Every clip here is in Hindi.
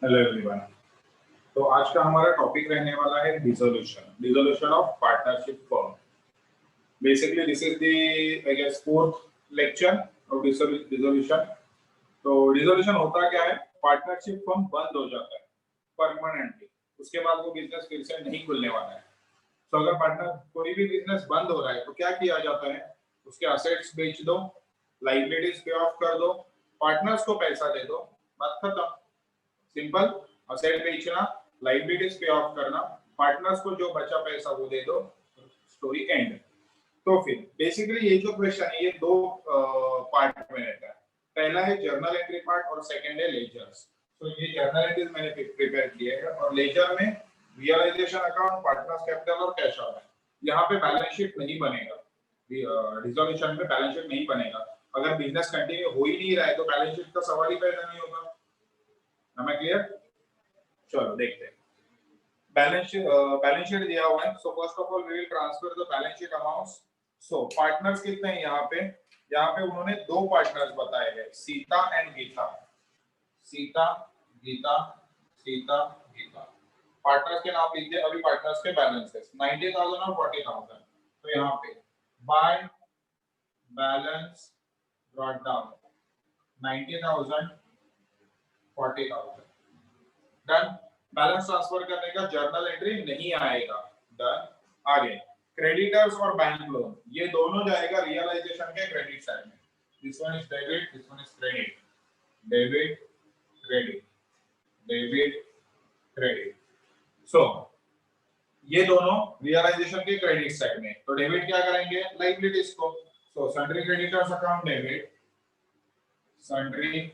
Hello everyone. तो आज का हमारा टॉपिक रहने वाला है dissolution of partnership firm. Basically this is the I guess fourth lecture of dissolution. तो डिसोल्यूशन होता क्या है? पार्टनरशिप फर्म बंद हो जाता है परमानेंटली, उसके बाद वो बिजनेस फिर से नहीं खुलने वाला है। तो अगर पार्टनर कोई भी बिजनेस बंद हो रहा है तो क्या किया जाता है? उसके असेट्स बेच दो, लाइबिलिटीज पे ऑफ कर दो, पार्टनर्स को पैसा दे दो, बात खत्म। सिंपल। असेट बेचना, लाइबिलिटीज पे ऑफ करना, पार्टनर्स को जो बचा पैसा वो दे दो, स्टोरी एंड। तो फिर बेसिकली ये जो क्वेश्चन है ये दो पार्ट में रहता है। पहला है जर्नल एंट्री पार्ट और सेकंड है लेजर्स। तो ये जर्नल एंट्रीज मैंने प्रिपेयर किए हैं और लेजर में रियलाइजेशन अकाउंट, पार्टनर्स कैपिटल और कैश आउट है। यहाँ पे बैलेंस शीट नहीं बनेगा, डिसोल्यूशन में बैलेंस शीट नहीं बनेगा। अगर बिजनेस कंटिन्यू हो ही नहीं रहा है तो बैलेंस शीट का सवाल ही पैदा नहीं होगा। Am I clear? चलो देखते हैं। बैलेंस शीट दिया हुआ है। So first of all we will transfer the balance sheet amounts. So partners कितने हैं यहाँ पे? यहाँ पे उन्होंने दो पार्टनर्स बताए हैं, सीता एंड गीता। सीता गीता, सीता गीता। पार्टनर्स के नाम लिख दिए। अभी पार्टनर्स के बैलेंसेस 90,000 और 40,000। तो यहाँ पे by balance brought down 90,000 40,000। Done. Balance transfer करने का जर्नल एंट्री नहीं आएगा। डन। आगे क्रेडिटर्स और बैंक लोन ये दोनों जाएगा रियलाइजेशन के क्रेडिट साइड में। This one is debit, this one is credit. Debit credit, debit credit. So ये दोनों रियलाइजेशन के क्रेडिट साइड में। तो डेबिट क्या करेंगे? लायबिलिटीज को। So sundry creditors account debit, sundry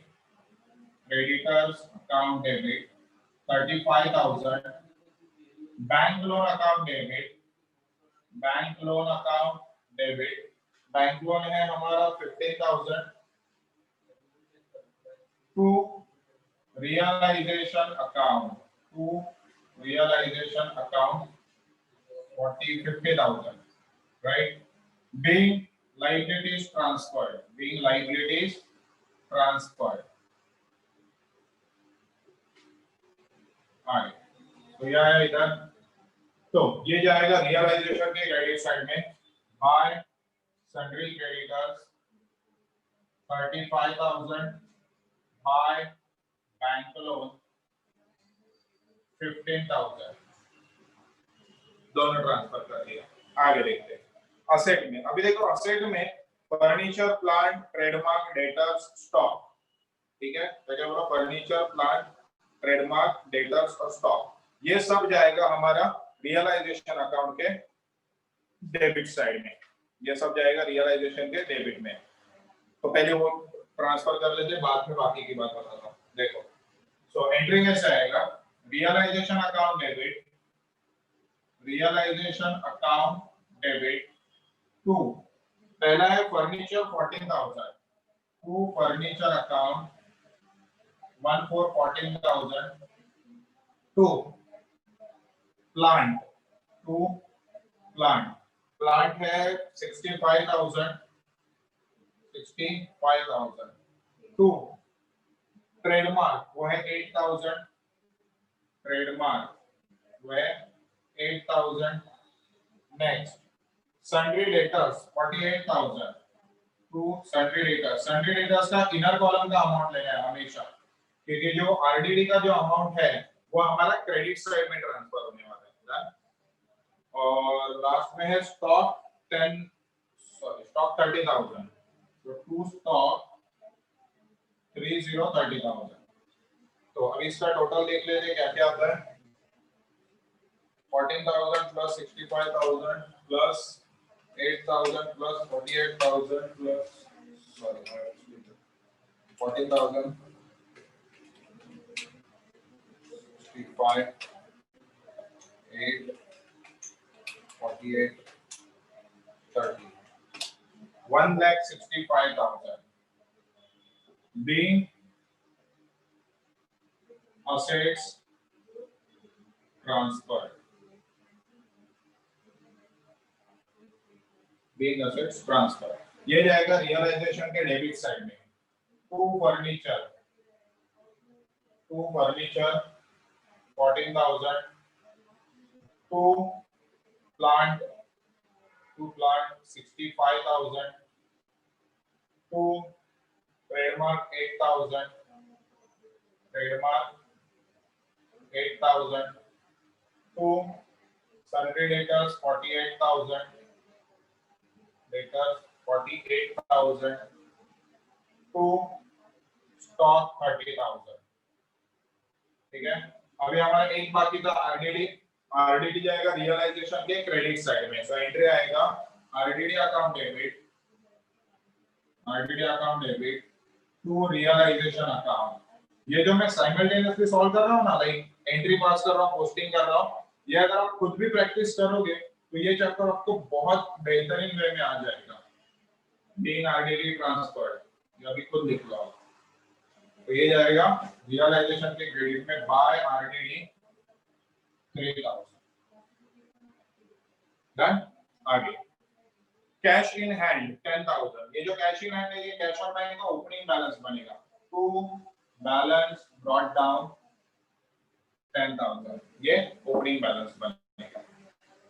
creditors account debit 35,000। Bank loan account debit, bank loan account debit. Bank loan है हमारा 15,000। To realisation account, to realisation account 50,000, right? Being liabilities transferred, being liabilities transferred. आगे तो यह है इधर। तो ये जाएगा रियलाइजेशन के क्रेडिट साइड में। Bye sundry creditors 35,000, by bank loan 15,000, दोनों ट्रांसफर कर दिया। आगे देखते हैं असेट में। अभी देखो असेट में furniture, plant, trademark, debtors, stock. ठीक है, तो क्या बोला? फर्नीचर, प्लांट, ट्रेडमार्क, डेटर्स और स्टॉक ये सब जाएगा हमारा रियलाइजेशन अकाउंट के डेबिट साइड में। ये सब जाएगा रियलाइजेशन के डेबिट में। तो पहले वो ट्रांसफर कर लेते हैं, बाद में बाकी की बात बताता हूं। देखो सो एंट्री कैसे आएगा? Realisation account debit, realisation account debit to पहला है furniture 14,000, to furniture account 14,000 to plant, to plant, plant है 65,000, 65,000 टू ट्रेडमार्क वो है 8,000, ट्रेडमार्क वो है 8,000। Next sundry debtors 48,000 to sundry debtors. Sundry debtors का इनर कॉलम का अमाउंट लेना है हमेशा, क्योंकि जो आरडीडी का जो अमाउंट है वो हमारा क्रेडिट साइड में ट्रांसफर होने वाला है। और लास्ट में है स्टॉक 30,000। तो टू स्टॉक 30,000। तो अभी इसका टोटल देख लेते हैं क्या क्या आता है। 14,000 plus 65,000 plus 8,000 plus 48,000 plus 14,000 65 8 48 30 1,65,000 being assets transferred, being assets transferred। ये जाएगा रियलाइजेशन के डेबिट साइड में। To furniture to furniture 14,000, to plant 65,000, to trademark 8,000, trademark 8,000, to sundry debtors 48,000, debtors 48,000, to stock 30,000। ठीक है, अभी हमारा एक बाकी था आरडीडी। आरडीडी जाएगा रियलाइजेशन के क्रेडिट साइड में, सो एंट्री आएगा RDD account debit, RDD account debit to realisation account. ये जो मैं साइमल्टेनियसली सॉल्व कर रहा हूं ना, लाइक एंट्री पास कर रहा हूं, पोस्टिंग कर रहा हूं, ये अगर आप खुद भी प्रैक्टिस करोगे तो ये चैप्टर आपको बहुत बेहतरीन वे में आ जाएगा। बीइंग आरडीडी ट्रांसफर्ड, ये अभी खुद लिख लो। तो ये जाएगा रियलाइजेशन के क्रेडिट में बाय आरडीडी 3,000। डन। आगे कैश इन हैंड 10,000। ये जो कैश इन हैंड है ये कैश ऑन बैंक का ओपनिंग बैलेंस बनेगा। टू बैलेंस ब्रॉट डाउन 10,000, ये ओपनिंग बैलेंस बनेगा।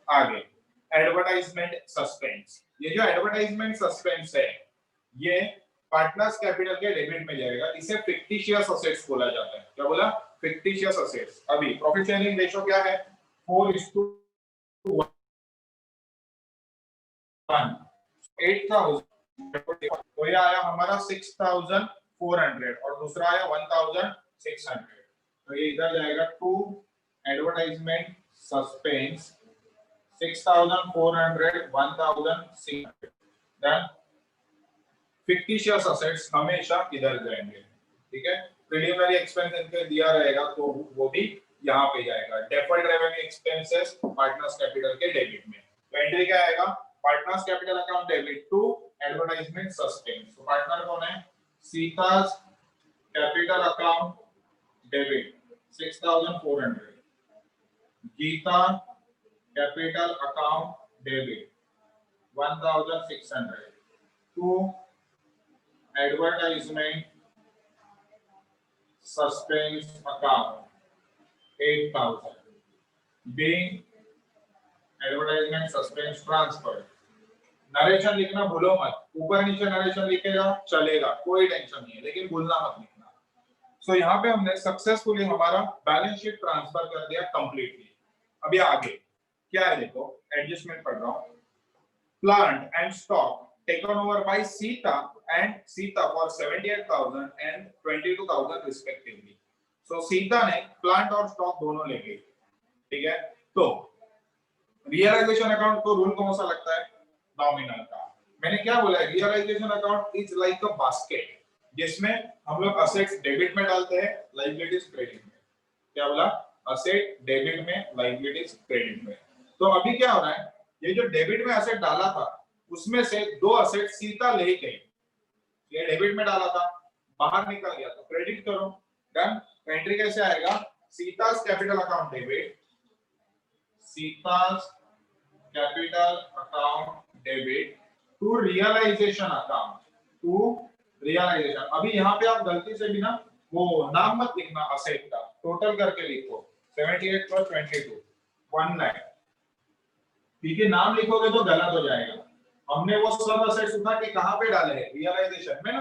आगे एडवर्टाइजमेंट सस्पेंस। ये जो एडवर्टाइजमेंट सस्पेंस है ये पार्टनर्स कैपिटल के डेबिट में जाएगा। इसे फिक्टिशियस असेट्स बोला जाता है। क्या बोला? Fictitious assets. अभी प्रॉफिट शेयरिंग रेशियो क्या है? 4:1। 8,000 तो ये आया हमारा 6,400 और दूसरा आया 1,600। तो ये इधर जाएगा to advertisement suspense 6,400 1,600। Then fictitious assets हमेशा इधर जाएंगे। ठीक है, प्रीलिमिनरी एक्सपेंस इनके दिया रहेगा तो वो भी यहाँ पे जाएगा। Deferred revenue expenses partners capital के डेबिट में। तो एंट्री क्या आएगा? Partners capital account debit to advertisement suspense. तो पार्टनर कौन है? Sita's capital account debit 6,400, Gita capital account debit 1,600 to advertisement suspense account 8,000 being advertisement suspense transfer. Narration लिखना भूलो मत, ऊपर नीचे नरेशन लिखेगा चलेगा, कोई टेंशन नहीं है, लेकिन भूलना मत लिखना। सो यहाँ पे हमने सक्सेसफुली हमारा बैलेंस शीट ट्रांसफर कर दिया कंप्लीटली। अभी आगे क्या है देखो, एडजस्टमेंट पढ़ रहा हूँ। Plant and stock taken over by Sita for 78,000 and 22,000 respectively. So Sita ने प्लांट और स्टॉक दोनों ले गई। ठीक है, तो रियलाइजेशन अकाउंट को रूल कौन सा लगता है? नॉमिनल का। मैंने क्या बोला है? Realisation account is like a basket जिसमें हम लोग असेट्स डेबिट में डालते हैं, लायबिलिटीज क्रेडिट में। क्या बोला? असेट डेबिट में, लायबिलिटीज क्रेडिट में। तो अभी क्या हो रहा है, ये जो डेबिट में असेट डाला था उसमें से दो असेट सीता ले गई। ये डेबिट में डाला था, बाहर निकल गया, तो क्रेडिट करो। डन। एंट्री कैसे आएगा? Sita's capital account debit, Sita's capital account debit to realisation account, to realisation. अभी यहाँ पे आप गलती से भी ना वो नाम मत लिखना असेट का, टोटल करके लिखो 78 + 22 1 लाख। ठीक है, नाम लिखोगे तो गलत हो जाएगा। हमने वो सब असेट्स उठा के कहां पे डाले हैं? रियलाइजेशन में ना।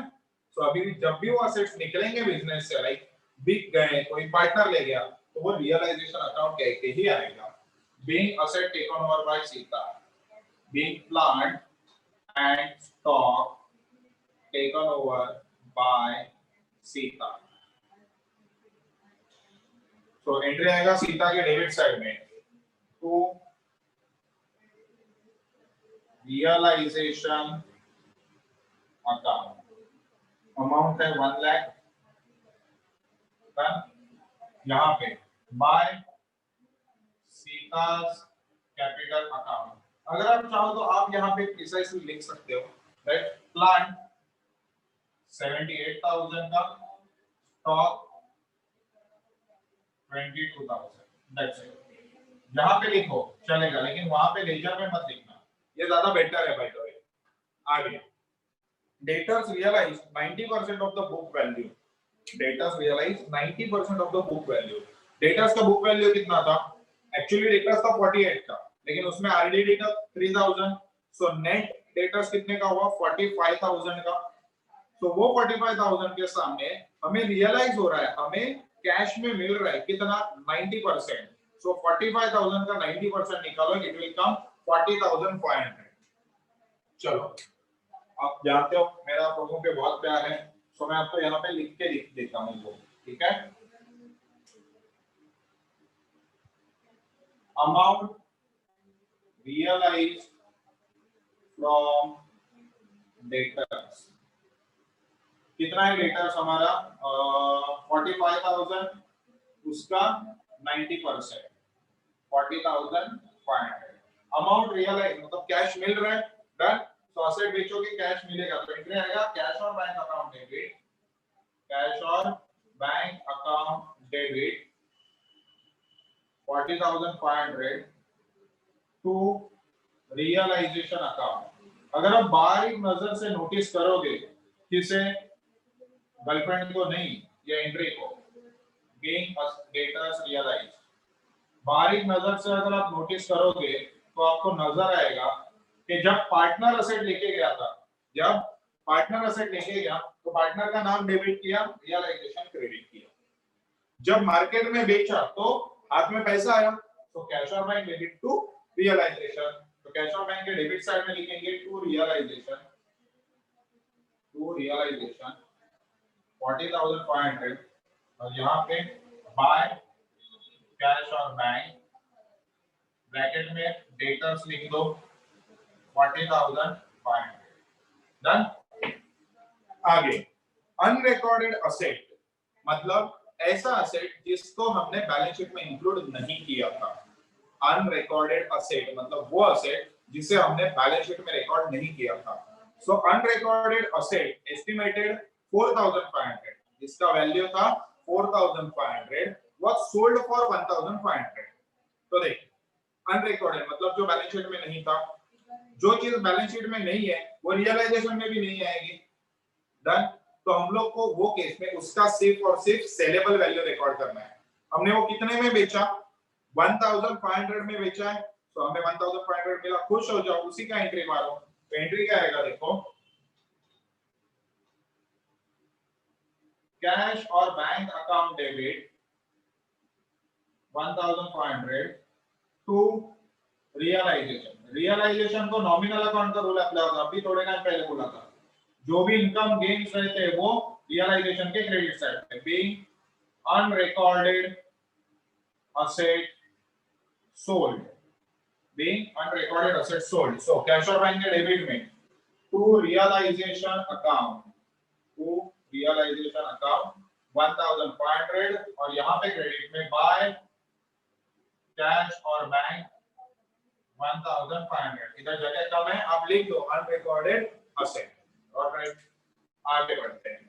तो अभी जब भी वो असेट्स निकलेंगे बिजनेस से, लाइक बिक गए, कोई पार्टनर ले गया, तो वो रियलाइजेशन अकाउंट कह के ही आएगा। Being asset taken over by Sita, being plant and stock taken over by Sita. तो एंट्री आएगा सीता के डेबिट साइड में टू रियलाइजेशन अकाउंट। अमाउंट है 1 लाख। यहाँ पे बाय सीतास कैपिटल अकाउंट। अगर आप चाहो तो आप यहाँ पे प्रिसाइसली लिख सकते हो, राइट? प्लांट 78,000 का, स्टॉक 22,000। That's it. यहाँ पे लिखो चलेगा, लेकिन वहां पे लेजर में मत लिखना, ये ज्यादा बेटर है भाई। तो आगे debtors realise 90% of the book value. Debtors realise 90% of the book value. Debtors का बुक वैल्यू कितना था? एक्चुअली डेटर्स का 48 का, लेकिन उसमें आरडीडी का 3000, सो नेट डेटर्स कितने का हुआ? 45000 का। तो वो 45000 के सामने हमें रियलाइज हो रहा है, हमें कैश में मिल रहा है कितना? 90%। सो 45000 का 90% निकालो, इट विल कम 40500। चलो, आप जानते हो मेरा आप लोगों पे बहुत प्यार है, सो मैं आपको यहाँ पे लिख के लिख देता हूँ, ठीक है? अमाउंट रियलाइज्ड फ्रॉम डेटर्स, कितना है डेटर्स हमारा? 45,000, उसका 90%, 40,500। अमाउंट रियलाइज मतलब कैश मिल रहा है, डन। तो असेट बेचोगे कैश मिलेगा, तो एंट्री आएगा कैश और बैंक अकाउंट डेबिट, कैश और bank account debit 40,500 to realisation account. अगर आप बारीक नजर से नोटिस करोगे, किसे? गर्लफ्रेंड को नहीं, ये एंट्री को, बीइंग डेटर्स रियलाइज। बारीक नजर से अगर आप नोटिस करोगे तो आपको नजर आएगा कि जब पार्टनर असेट लेके गया था, जब पार्टनर असेट लेके गया तो पार्टनर का नाम डेबिट किया, रियलाइजेशन क्रेडिट किया। जब मार्केट में बेचा तो हाथ में पैसा आया, तो कैश और बैंक डेबिट टू रियलाइजेशन। तो कैश और बैंक के डेबिट साइड में लिखेंगे टू रियलाइजेशन, टू रियलाइजेशन 40,500, और यहाँ पे बाय कैश और बैंक, ब्रैकेट में डेटर्स लिख दो 40,500, डन। आगे अनरिकॉर्डेड असेट मतलब ऐसा असेट जिसको हमने बैलेंस शीट में इंक्लूड नहीं किया था। अनरिकॉर्डेड असेट मतलब वो असेट जिसे हमने बैलेंस शीट में रिकॉर्ड नहीं किया था। सो अनरिकॉर्डेड असेट एस्टिमेटेड 4,500, जिसका वैल्यू था 4,500, वाज सोल्ड फॉर 1,500। तो देख, अनरिकॉर्डेड मतलब जो बैलेंस शीट में नहीं था, जो चीज बैलेंस शीट में नहीं है वो रियलाइजेशन में भी नहीं आएगी, डन। तो हम लोग को वो केस में उसका सिर्फ और सिर्फ सेलेबल वैल्यू रिकॉर्ड करना है। हमने वो कितने में बेचा? 1,500 में बेचा है, तो हमें 1,500 मिला, खुश हो जाओ, उसी का एंट्री मारो। तो एंट्री क्या आएगा देखो, कैश और bank account debit 1,500 to realisation. Realisation को नॉमिनल अकाउंट का रूल अप्लाई होगा, अभी थोड़े टाइम पहले बोला था। जो भी इनकम गेन्स रहते हैं वो रियलाइजेशन के क्रेडिट साइड पे, being unrecorded asset sold, being unrecorded asset sold. So cash और बैंक के डेबिट में to realization account, to realization account 1,500, और यहाँ पे क्रेडिट में बाय कैश और बैंक 1,500। इधर जगह कम है, आप लिख दो अनरिकॉर्डेड असेट। ऑलराइट, आगे बढ़ते हैं।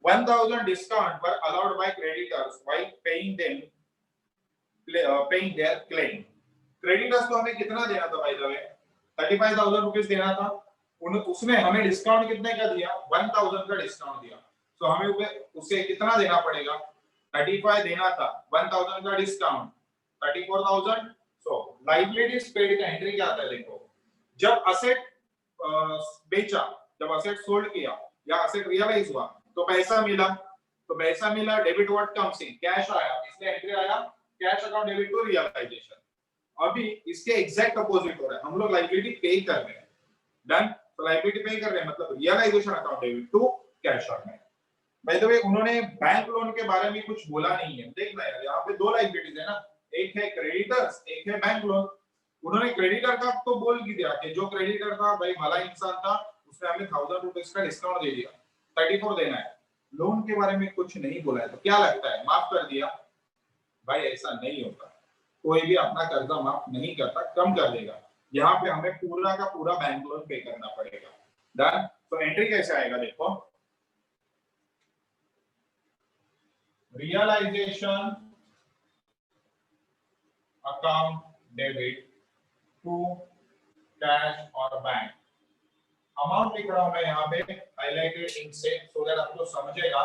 1,000 discount were allowed by creditors while paying their claim. Creditors को हमें कितना देना था भाई साहब? 35,000 रुपीस देना था। उसने हमें डिस्काउंट कितने का दिया? 1,000 का डिस्काउंट दिया। तो हमें उसे कितना देना पड़ेगा? 35 देना था, 1,000 का डिस्काउंट 34,000। सो लायबिलिटीज पेड का एंट्री क्या आता है देखो, जब असेट बेचा, जब असेट सोल्ड किया या असेट रियलाइज हुआ तो पैसा मिला, तो पैसा मिला, debit what comes in, cash आया, इसलिए एंट्री आया cash account debit to realisation. अभी इसके एग्जैक्ट अपोजिट हो रहा है, हम लोग लायबिलिटी पे कर रहे हैं, डन। तो लायबिलिटी पे कर रहे हैं मतलब realisation account debit to cash account. By the way उन्होंने बैंक लोन के बारे में कुछ बोला नहीं है, देखना यार, यहाँ पे दो लायबिलिटीज है ना, एक है क्रेडिटर्स, एक है बैंक लोन। उन्होंने क्रेडिटर का तो बोल ही दिया कि जो क्रेडिटर था भाई भला इंसान था, उसने हमें 1,000 रुपीस का डिस्काउंट दे दिया, 34 देना है। लोन के बारे में कुछ नहीं बोला है, तो क्या लगता है माफ कर दिया? भाई ऐसा नहीं होता, कोई भी अपना कर्जा माफ नहीं करता, कम कर देगा। यहाँ पे हमें पूरा का पूरा बैंक लोन पे करना पड़ेगा, डन। तो एंट्री कैसे आएगा देखो, realisation account debit to cash और बैंक अमाउंट लिख रहा हूं मैं यहाँ पे हाईलाइटेड इंक से, सो दैट आपको समझेगा।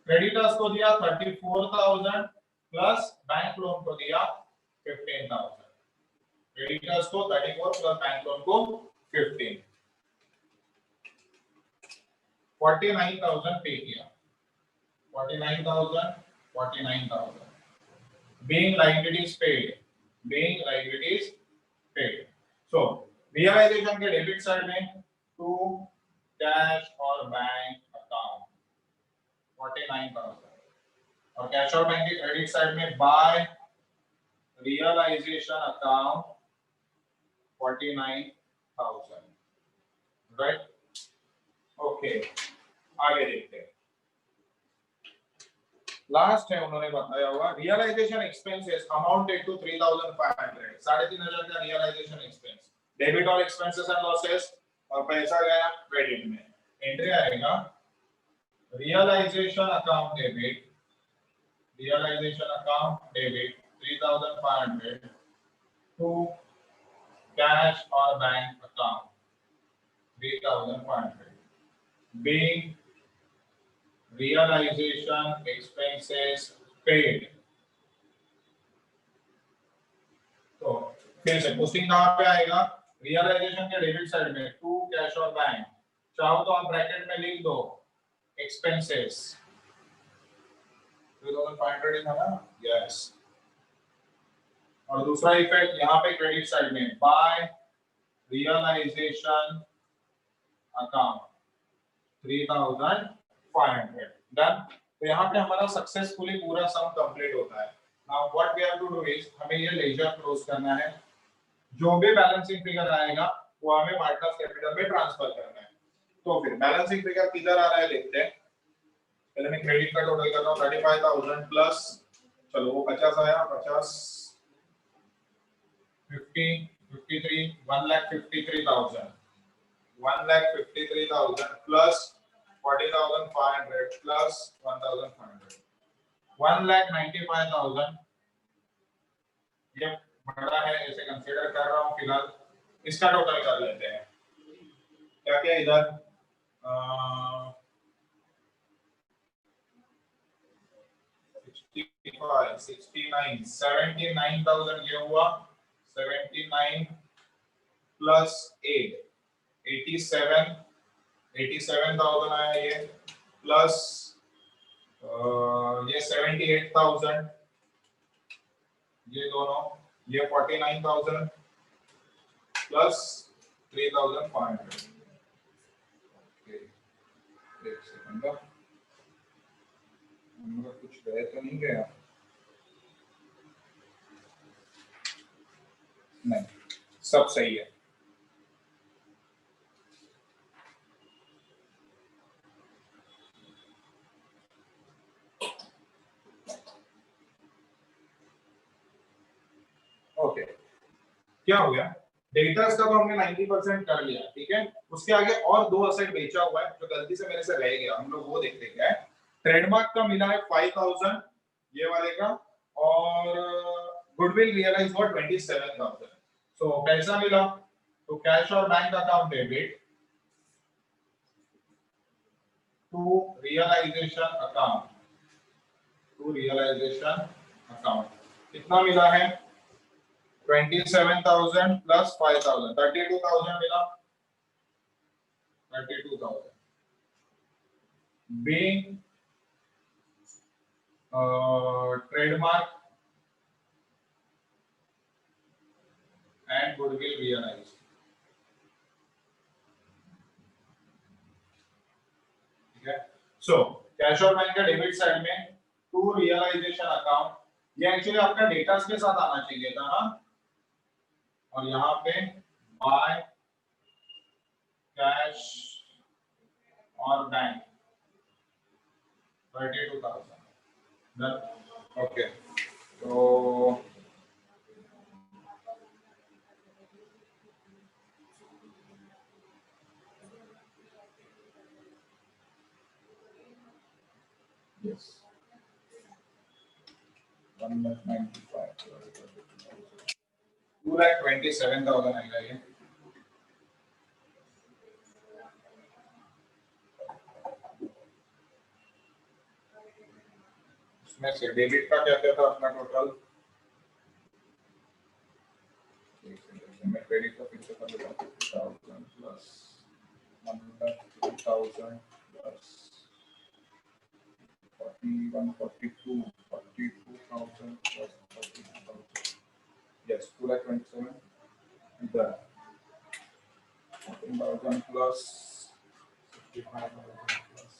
क्रेडिटर्स को दिया 34,000 प्लस बैंक लोन को दिया 15,000। क्रेडिटर्स को 34 प्लस बैंक लोन को 15, 49,000 पे किया, 49,000 being liabilities paid। so realization के डेबिट साइड में टू कैश और बैंक अकाउंट 49,000, और कैश और बैंक के क्रेडिट साइड में by realisation account 49,000, right. Okay, आगे देखते हैं। लास्ट है उन्होंने बताया हुआ रियलाइजेशन एक्सपेंसेस अमाउंटेड टू 3,500, 3,500 का रियलाइजेशन एक्सपेंस, डेबिट और एक्सपेंसेस एंड लॉसेस, और पैसा गया क्रेडिट में। एंट्री आएगा realisation account debit, 3,500 to cash और bank account 3,500 being realization expenses paid। तो फिर से पोस्टिंग कहां पे आएगा? रियलाइजेशन के डेबिट साइड में टू कैश और बैंक, चाहो तो आप ब्रैकेट में लिख दो एक्सपेंसेस 3,500 था ना, यस। और दूसरा इफेक्ट यहाँ पे क्रेडिट साइड में बाय रियलाइजेशन अकाउंट 3,500 डन। तो यहाँ पे हमारा सक्सेसफुली पूरा सम कंप्लीट होता है। Now what we have to do is, हमें ये लेजर क्लोज करना है। जो भी बैलेंसिंग फिगर आएगा वो हमें पार्टनर्स कैपिटल में ट्रांसफर करना है। तो फिर बैलेंसिंग फिगर किधर आ रहा है देखते हैं। पहले मैं क्रेडिट का टोटल कर रहा हूँ 35,000 प्लस, चलो वो 50 आया, 50 50 53 1,53,000 प्लस 40,500 प्लस 1,500 1,95,000। ये बड़ा है, ऐसे कंसीडर कर रहा हूँ फिलहाल। इसका टोटल कर लेते हैं। क्या क्या इधर 65 69 79,000 ये हुआ, 79 प्लस 8 87,000 आया ये, प्लस ये 78,000, ये दोनों, ये 49,000 प्लस 3,500। एक सेकंड, कुछ गया तो नहीं गया? नहीं, सब सही है। ओके, क्या हो गया? डेटर्स का तो हमने 90% कर लिया, ठीक है। उसके आगे और दो असेट बेचा हुआ है जो गलती से मेरे से रह गया, हम लोग वो देखते हैं क्या है। ट्रेडमार्क का मिला है 5,000 ये वाले का, और गुडविल रियलाइज हुआ 27,000। सो पैसा मिला तो कैश और bank account debit to realisation account कितना मिला है? 27,000 प्लस 5,000 32,000 मिला, 32,000 being trademark and goodwill realized। ठीक है। सो कैश और बैंक का डेबिट साइड में टू रियलाइजेशन अकाउंट, ये एक्चुअली आपका डेटास के साथ आना चाहिए था ना, और यहाँ पे बाय कैश और बैंक 32,000 डन। ओके, तो yes 1,95,000 2,27,000 आएगा ये। उसमें से डेबिट का क्या क्या था अपना टोटल, मैं क्रेडिट का फिर से कर देता हूँ, 50,000 प्लस 1,03,000 प्लस 41,42 42,000 प्लस 42,000, yes 2,27,000 इधर 14,000 प्लस 55,000 प्लस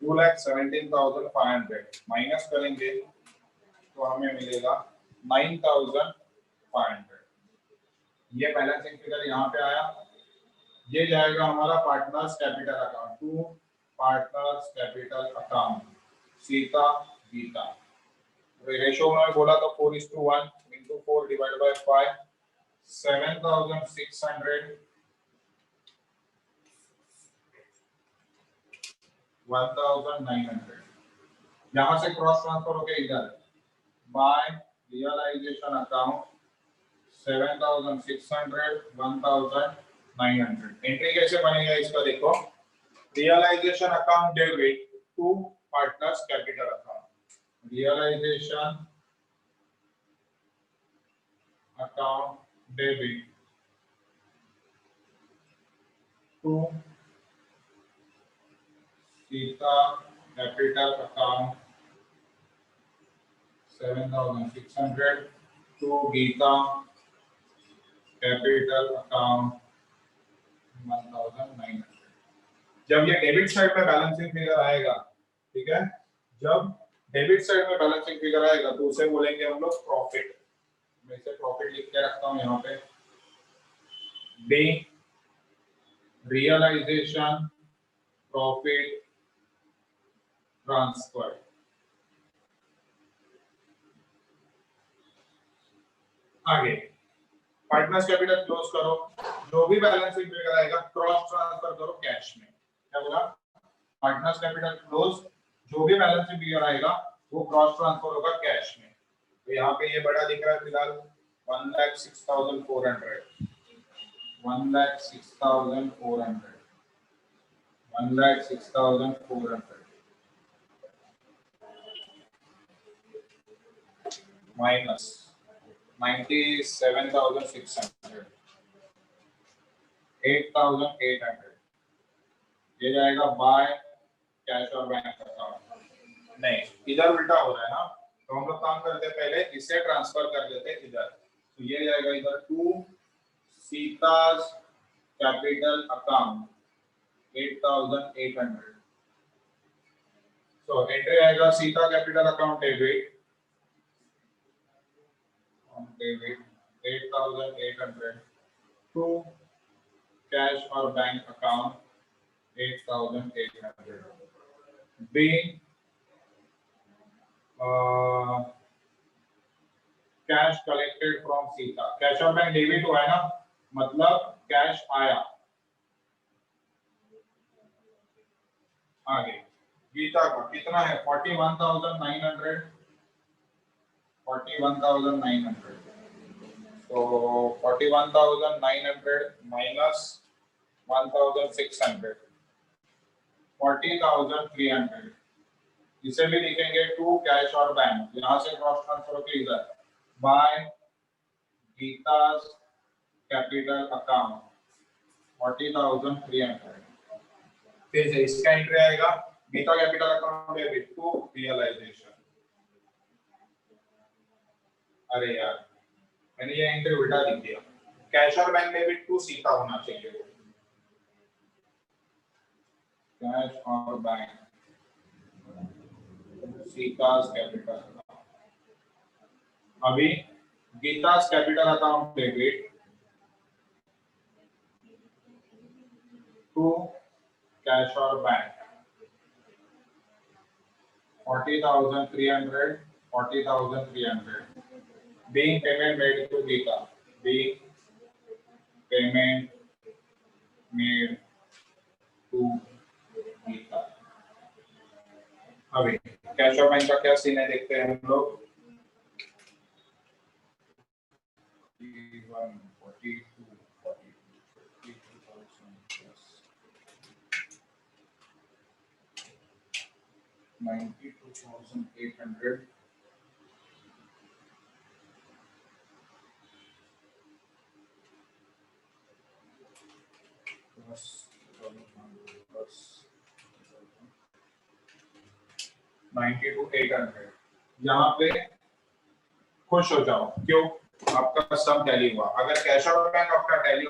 2,17,500 माइनस करेंगे तो हमें मिलेगा 9,500। ये बैलेंसिंग फिगर यहाँ पे आया, ये जाएगा हमारा partners capital account to partners capital account Sita Gita. Ratio में बोला तो 4:1 into 4 divided by 5 7,600 1,900। यहाँ से क्रॉस ट्रांसफर हो गया इधर बाय रियलाइजेशन अकाउंट 7,600 1,900। एंट्री कैसे बनेगा इसका देखो, realisation account debit to partners capital account, realisation account debit to Sita capital account 7,600 to Gita capital account 1,900। जब ये डेबिट साइड में बैलेंसिंग फिगर आएगा, ठीक है, जब डेबिट साइड में बैलेंसिंग फिगर आएगा तो उसे बोलेंगे हम लोग प्रॉफिट। मैं इसे प्रॉफिट लिख के रखता हूं यहाँ पे। बी रियलाइजेशन प्रॉफिट ट्रांसफर, आगे पार्टनर्स कैपिटल क्लोज करो, जो भी बैलेंसिंग फिगर आएगा क्रॉस ट्रांसफर करो कैश में। क्या बोला, पार्टनर्स कैपिटल क्लोज, जो भी बैलेंसिंग फिगर आएगा वो क्रॉस ट्रांसफर होगा कैश में। तो यहाँ पे ये बड़ा दिख रहा है फिलहाल 1,06,400 1,06,400 1,06,400 माइनस 97,600 8,800, ये जाएगा बाय कैश और बैंक अकाउंट। नहीं, इधर उल्टा हो रहा है ना, तो हम लोग काम करते पहले इसे ट्रांसफर कर देते इधर, तो ये जाएगा इधर टू सीता's कैपिटल अकाउंट 8,800। तो एंट्री आएगा Sita capital account debit 8,800 to cash और bank account 8,800। Be cash collected from Sita, cash और बैंक डेबिट हुआ है ना, मतलब कैश आया। आगे गीता का कितना है 41,900 41,900, तो 41,900 माइनस 1,600 40,300, इसे भी लिखेंगे टू कैश और बैंक, यहां से क्रॉस ट्रांसफर होकर इधर बाय गीता's कैपिटल अकाउंट 40,300। फिर से इसका एंट्री आएगा Gita capital account debit to realisation. अरे यार मैंने ये एंट्री उल्टा लिख दिया, कैश और बैंक डेबिट टू सीता होना चाहिए, कैश और बैंक सीता's कैपिटल अकाउंट। अभी Gita's capital account debit to cash और bank 40,300 40,300, being payment made to Gita, being payment made to Gita। अभी कैश और बैंक का क्या सीन है देखते हैं हम लोग। 41, 42, 42 92,800 plus 92,800 यहाँ पे खुश हो जाओ, क्यों? आपका सम टैली हुआ। अगर कैश आउट बैंक आपका टैली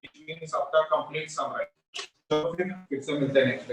इट मींस आपका कंप्लीट सम है। तो फिर से मिलते हैं नेक्स्ट